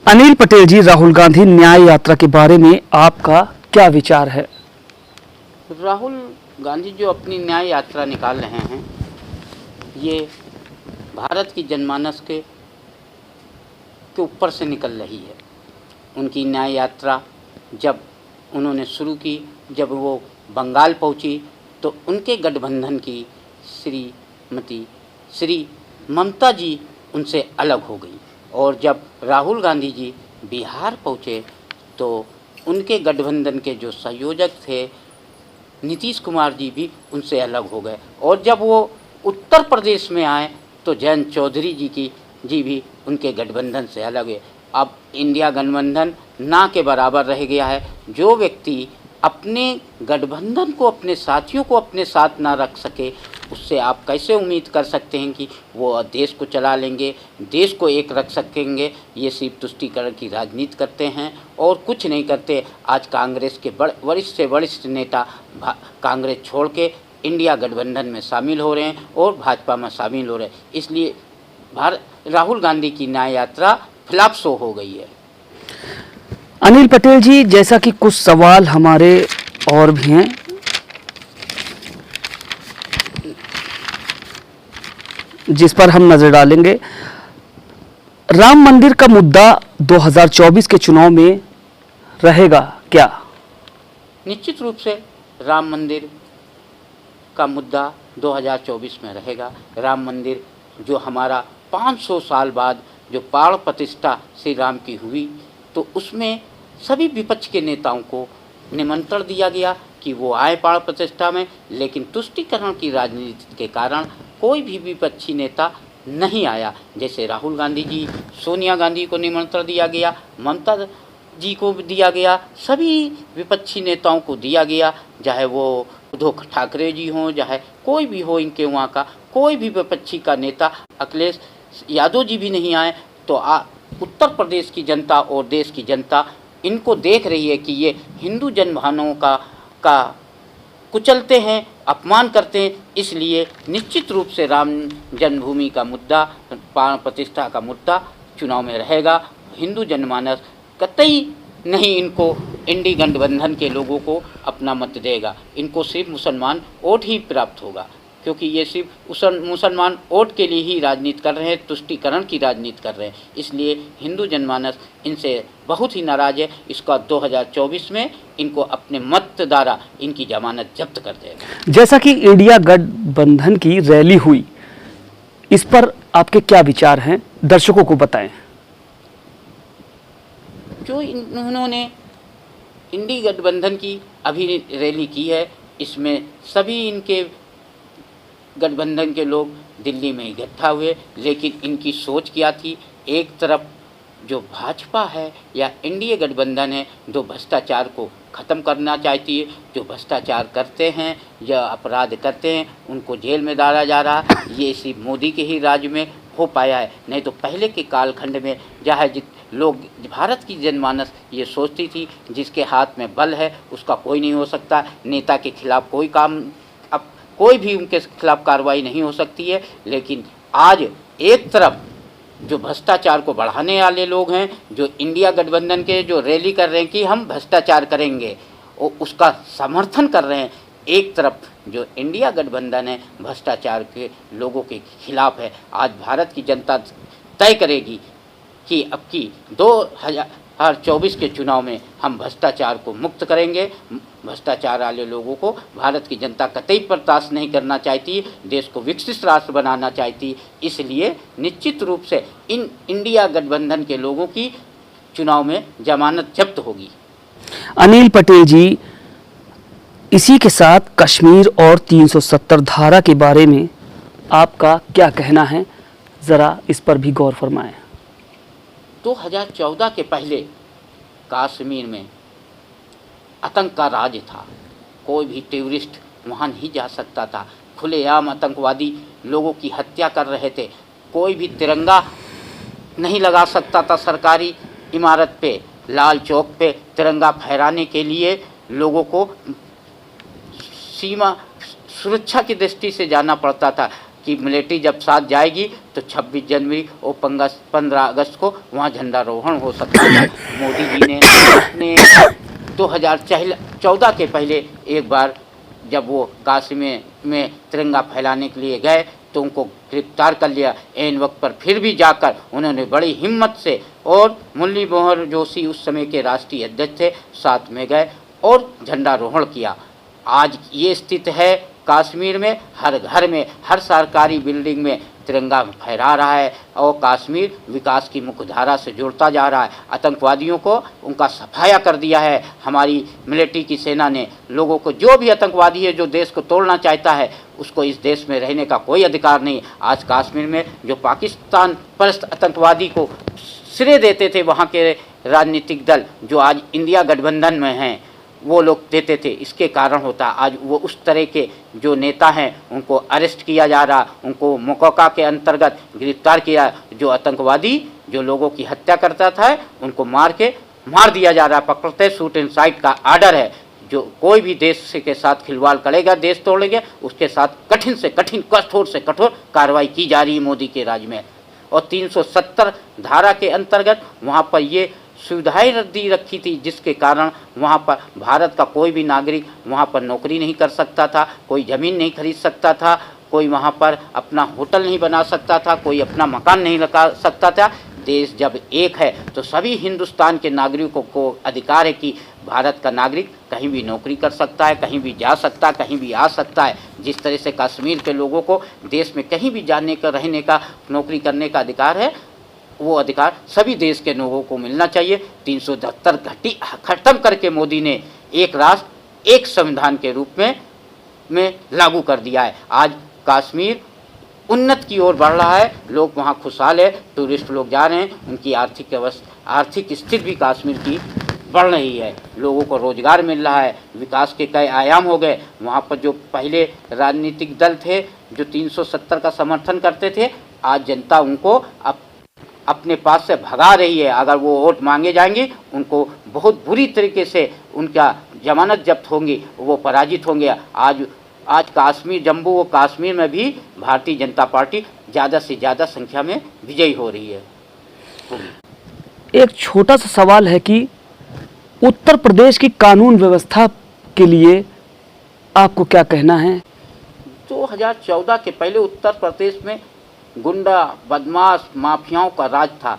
अनिल पटेल जी, राहुल गांधी न्याय यात्रा के बारे में आपका क्या विचार है? राहुल गांधी जो अपनी न्याय यात्रा निकाल रहे हैं, ये भारत की जनमानस के ऊपर से निकल रही है। उनकी न्याय यात्रा जब उन्होंने शुरू की, जब वो बंगाल पहुंची, तो उनके गठबंधन की श्री ममता जी उनसे अलग हो गई। और जब राहुल गांधी जी बिहार पहुँचे तो उनके गठबंधन के जो संयोजक थे नीतीश कुमार जी भी उनसे अलग हो गए। और जब वो उत्तर प्रदेश में आए तो जयंत चौधरी जी भी उनके गठबंधन से अलग है। अब इंडिया गठबंधन ना के बराबर रह गया है। जो व्यक्ति अपने गठबंधन को, अपने साथियों को अपने साथ ना रख सके, उससे आप कैसे उम्मीद कर सकते हैं कि वो देश को चला लेंगे, देश को एक रख सकेंगे। ये सिर्फ तुष्टीकरण की राजनीति करते हैं और कुछ नहीं करते। आज कांग्रेस के वरिष्ठ से वरिष्ठ नेता कांग्रेस छोड़ के इंडिया गठबंधन में शामिल हो रहे हैं और भाजपा में शामिल हो रहे हैं। इसलिए राहुल गांधी की न्याय यात्रा फ्लॉप शो हो गई है। अनिल पटेल जी, जैसा कि कुछ सवाल हमारे और भी हैं, जिस पर हम नजर डालेंगे। राम मंदिर का मुद्दा 2024 के चुनाव में रहेगा क्या? निश्चित रूप से राम मंदिर का मुद्दा 2024 में रहेगा। राम मंदिर जो हमारा 500 साल बाद जो प्राण प्रतिष्ठा श्री राम की हुई, तो उसमें सभी विपक्ष के नेताओं को निमंत्रण दिया गया कि वो आए प्राण प्रतिष्ठा में, लेकिन तुष्टीकरण की राजनीति के कारण कोई भी विपक्षी नेता नहीं आया। जैसे राहुल गांधी जी, सोनिया गांधी को निमंत्रण दिया गया, ममता जी को दिया गया, सभी विपक्षी नेताओं को दिया गया, चाहे वो उद्धव ठाकरे जी हों, चाहे कोई भी हो, इनके वहाँ का कोई भी विपक्षी का नेता, अखिलेश यादव जी भी नहीं आए। तो उत्तर प्रदेश की जनता और देश की जनता इनको देख रही है कि ये हिंदू जनमानवों का कुचलते हैं, अपमान करते हैं। इसलिए निश्चित रूप से राम जन्मभूमि का मुद्दा, प्राण प्रतिष्ठा का मुद्दा चुनाव में रहेगा। हिंदू जनमानस कतई नहीं इनको इंडी गठबंधन के लोगों को अपना मत देगा। इनको सिर्फ मुसलमान वोट ही प्राप्त होगा, क्योंकि ये सिर्फ मुसलमान वोट के लिए ही राजनीति कर रहे हैं, तुष्टीकरण की राजनीति कर रहे हैं। इसलिए हिंदू जनमानस इनसे बहुत ही नाराज़ है। इसका 2024 में इनको अपने मत द्वारा इनकी जमानत जब्त कर देगा। जैसा कि इंडिया गठबंधन की रैली हुई, इस पर आपके क्या विचार हैं? दर्शकों को बताएं। जो उन्होंने इंडी गठबंधन की अभी रैली की है, इसमें सभी इनके गठबंधन के लोग दिल्ली में इकट्ठा हुए, लेकिन इनकी सोच क्या थी? एक तरफ जो भाजपा है या इंडिया गठबंधन है, जो भ्रष्टाचार को ख़त्म करना चाहती है, जो भ्रष्टाचार करते हैं या अपराध करते हैं उनको जेल में डाला जा रहा है। ये सिर्फ मोदी के ही राज में हो पाया है, नहीं तो पहले के कालखंड में जहाँ लोग, भारत की जनमानस ये सोचती थी जिसके हाथ में बल है उसका कोई नहीं हो सकता, नेता के खिलाफ कोई भी उनके खिलाफ कार्रवाई नहीं हो सकती है। लेकिन आज एक तरफ जो भ्रष्टाचार को बढ़ाने वाले लोग हैं, जो इंडिया गठबंधन के जो रैली कर रहे हैं कि हम भ्रष्टाचार करेंगे, वो उसका समर्थन कर रहे हैं। एक तरफ जो इंडिया गठबंधन है भ्रष्टाचार के लोगों के खिलाफ है। आज भारत की जनता तय करेगी कि अब की 2024 के चुनाव में हम भ्रष्टाचार को मुक्त करेंगे। भ्रष्टाचार वाले लोगों को भारत की जनता कतई बर्दाश्त नहीं करना चाहती, देश को विकसित राष्ट्र बनाना चाहती। इसलिए निश्चित रूप से इन इंडिया गठबंधन के लोगों की चुनाव में जमानत जब्त होगी। अनिल पटेल जी, इसी के साथ कश्मीर और 370 धारा के बारे में आपका क्या कहना है? ज़रा इस पर भी गौर फरमाएं। 2014 के पहले कश्मीर में आतंक का राज था। कोई भी टूरिस्ट वहाँ नहीं जा सकता था। खुलेआम आतंकवादी लोगों की हत्या कर रहे थे। कोई भी तिरंगा नहीं लगा सकता था सरकारी इमारत पे, लाल चौक पे तिरंगा फहराने के लिए लोगों को सीमा सुरक्षा की दृष्टि से जाना पड़ता था। कि मिलिट्री जब साथ जाएगी तो 26 जनवरी और 15 अगस्त को वहाँ झंडारोहण हो सकता है। मोदी जी ने अपने 2014 के पहले एक बार जब वो काशी में तिरंगा फैलाने के लिए गए तो उनको गिरफ्तार कर लिया। ऐन वक्त पर फिर भी जाकर उन्होंने बड़ी हिम्मत से, और मुरली मनोहर जोशी उस समय के राष्ट्रीय अध्यक्ष थे, साथ में गए और झंडारोहण किया। आज ये स्थिति है कश्मीर में, हर घर में, हर सरकारी बिल्डिंग में तिरंगा फहरा रहा है और कश्मीर विकास की मुख्य धारा से जुड़ता जा रहा है। आतंकवादियों को उनका सफाया कर दिया है हमारी मिलिट्री की सेना ने। लोगों को, जो भी आतंकवादी है जो देश को तोड़ना चाहता है, उसको इस देश में रहने का कोई अधिकार नहीं। आज कश्मीर में जो पाकिस्तान परस्त आतंकवादी को श्रेय देते थे वहाँ के राजनीतिक दल जो आज इंडिया गठबंधन में हैं, वो लोग देते थे, इसके कारण होता आज वो उस तरह के जो नेता हैं उनको अरेस्ट किया जा रहा, उनको मोकोका के अंतर्गत गिरफ्तार किया। जो आतंकवादी जो लोगों की हत्या करता था उनको मार दिया जा रहा, पकड़ते शूट एंड साइट का आर्डर है। जो कोई भी देश के साथ खिलवाड़ करेगा, देश तोड़ेगा, उसके साथ कठिन से कठिन, कठोर से कठोर कार्रवाई की जा रही है मोदी के राज में। और 370 धारा के अंतर्गत वहाँ पर ये सुविधाएं दी रखी थी जिसके कारण वहाँ पर भारत का कोई भी नागरिक वहाँ पर नौकरी नहीं कर सकता था, कोई ज़मीन नहीं खरीद सकता था, कोई वहाँ पर अपना होटल नहीं बना सकता था, कोई अपना मकान नहीं लगा सकता था। देश जब एक है तो सभी हिंदुस्तान के नागरिकों को अधिकार है कि भारत का नागरिक कहीं भी नौकरी कर सकता है, कहीं भी जा सकता है, कहीं भी आ सकता है। जिस तरह से कश्मीर के लोगों को देश में कहीं भी जाने का, रहने का, नौकरी करने का अधिकार है, वो अधिकार सभी देश के लोगों को मिलना चाहिए। 372 खत्म करके मोदी ने एक राष्ट्र एक संविधान के रूप में लागू कर दिया है। आज कश्मीर उन्नत की ओर बढ़ रहा है, लोग वहाँ खुशहाल है, टूरिस्ट लोग जा रहे हैं, उनकी आर्थिक स्थिति भी कश्मीर की बढ़ रही है, लोगों को रोजगार मिल रहा है, विकास के कई आयाम हो गए। वहाँ पर जो पहले राजनीतिक दल थे जो 370 का समर्थन करते थे, आज जनता उनको अपने पास से भगा रही है। अगर वो वोट मांगे जाएंगे उनको बहुत बुरी तरीके से उनका जमानत जब्त होंगी, वो पराजित होंगे। आज कश्मीर, जम्मू व कश्मीर में भी भारतीय जनता पार्टी ज़्यादा से ज़्यादा संख्या में विजयी हो रही है। एक छोटा सा सवाल है कि उत्तर प्रदेश की कानून व्यवस्था के लिए आपको क्या कहना है? 2014 के पहले उत्तर प्रदेश में गुंडा, बदमाश, माफियाओं का राज था।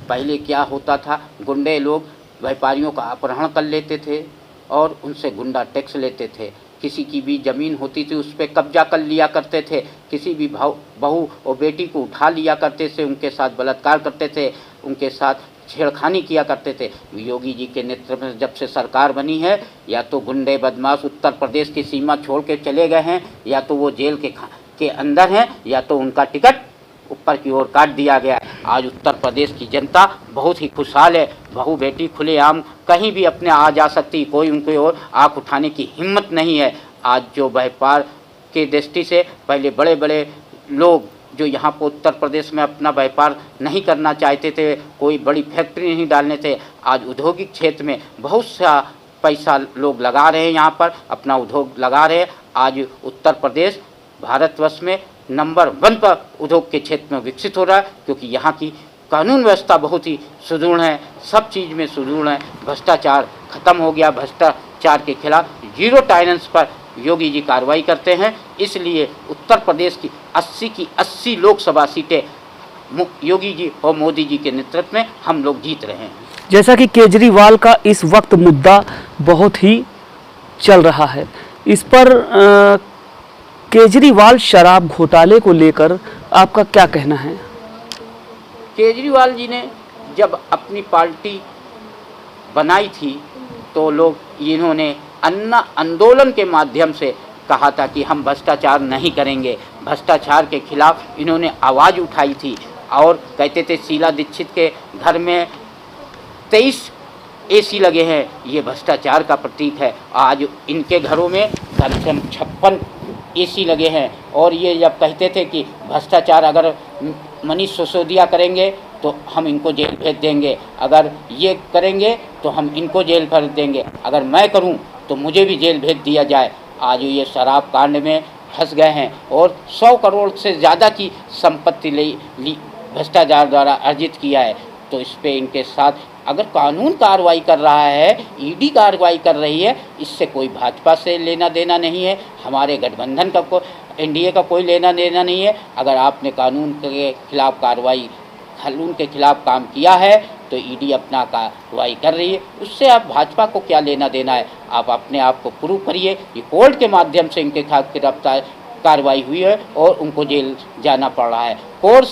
पहले क्या होता था, गुंडे लोग व्यापारियों का अपहरण कर लेते थे और उनसे गुंडा टैक्स लेते थे। किसी की भी ज़मीन होती थी उस पर कब्जा कर लिया करते थे, किसी भी बहू और बेटी को उठा लिया करते थे, उनके साथ बलात्कार करते थे, उनके साथ छेड़खानी किया करते थे। योगी जी के नेतृत्व में जब से सरकार बनी है, या तो गुंडे बदमाश उत्तर प्रदेश की सीमा छोड़ के चले गए हैं, या तो वो जेल के अंदर हैं, या तो उनका टिकट ऊपर की ओर काट दिया गया। आज उत्तर प्रदेश की जनता बहुत ही खुशहाल है, बहू बेटी खुलेआम कहीं भी अपने आ जा सकती, कोई उनकी ओर आँख उठाने की हिम्मत नहीं है। आज जो व्यापार के दृष्टि से पहले बड़े बड़े लोग जो यहाँ पर उत्तर प्रदेश में अपना व्यापार नहीं करना चाहते थे, कोई बड़ी फैक्ट्री नहीं डालने थे, आज औद्योगिक क्षेत्र में बहुत सा पैसा लोग लगा रहे हैं, यहाँ पर अपना उद्योग लगा रहे हैं। आज उत्तर प्रदेश भारतवर्ष में नंबर 1 पर उद्योग के क्षेत्र में विकसित हो रहा है, क्योंकि यहाँ की कानून व्यवस्था बहुत ही सुदृढ़ है, सब चीज़ में सुदृढ़ है। भ्रष्टाचार खत्म हो गया, भ्रष्टाचार के खिलाफ 0 टॉलरेंस पर योगी जी कार्रवाई करते हैं। इसलिए उत्तर प्रदेश की 80 लोकसभा सीटें योगी जी और मोदी जी के नेतृत्व में हम लोग जीत रहे हैं। जैसा कि केजरीवाल का इस वक्त मुद्दा बहुत ही चल रहा है, इस पर केजरीवाल शराब घोटाले को लेकर आपका क्या कहना है? केजरीवाल जी ने जब अपनी पार्टी बनाई थी तो लोग इन्होंने अन्ना आंदोलन के माध्यम से कहा था कि हम भ्रष्टाचार नहीं करेंगे। भ्रष्टाचार के खिलाफ इन्होंने आवाज़ उठाई थी और कहते थे शीला दीक्षित के घर में 23 AC लगे हैं, ये भ्रष्टाचार का प्रतीक है। आज इनके घरों में कम से कम 56 AC लगे हैं। और ये जब कहते थे कि भ्रष्टाचार अगर मनीष सिसोदिया करेंगे तो हम इनको जेल भेज देंगे, अगर ये करेंगे तो हम इनको जेल भेज देंगे, अगर मैं करूं तो मुझे भी जेल भेज दिया जाए। आज ये शराब कांड में फंस गए हैं और 100 करोड़ से ज़्यादा की संपत्ति ली भ्रष्टाचार द्वारा अर्जित किया है। तो इस पे इनके साथ अगर कानून कार्रवाई कर रहा है, ईडी कार्रवाई कर रही है, इससे कोई भाजपा से लेना देना नहीं है, हमारे गठबंधन का एनडीए का कोई लेना देना नहीं है। अगर आपने कानून के खिलाफ कार्रवाई, कानून के खिलाफ काम किया है तो ईडी अपना कार्रवाई कर रही है, उससे आप भाजपा को क्या लेना देना है। आप अपने आप को प्रूव करिए। ये कोर्ट के माध्यम से इनके खिलाफ गिरफ्तार कार्रवाई हुई है और उनको जेल जाना पड़ रहा है। कोर्ट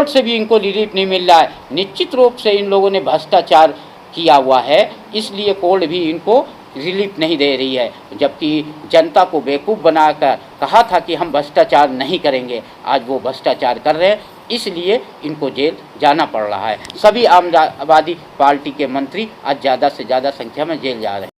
से भी इनको रिलीफ नहीं मिल रहा है। निश्चित रूप से इन लोगों ने भ्रष्टाचार किया हुआ है, इसलिए कोर्ट भी इनको रिलीफ नहीं दे रही है। जबकि जनता को बेवकूफ़ बनाकर कहा था कि हम भ्रष्टाचार नहीं करेंगे, आज वो भ्रष्टाचार कर रहे हैं, इसलिए इनको जेल जाना पड़ रहा है। सभी आम आदमी पार्टी के मंत्री आज ज़्यादा से ज़्यादा संख्या में जेल जा रहे हैं।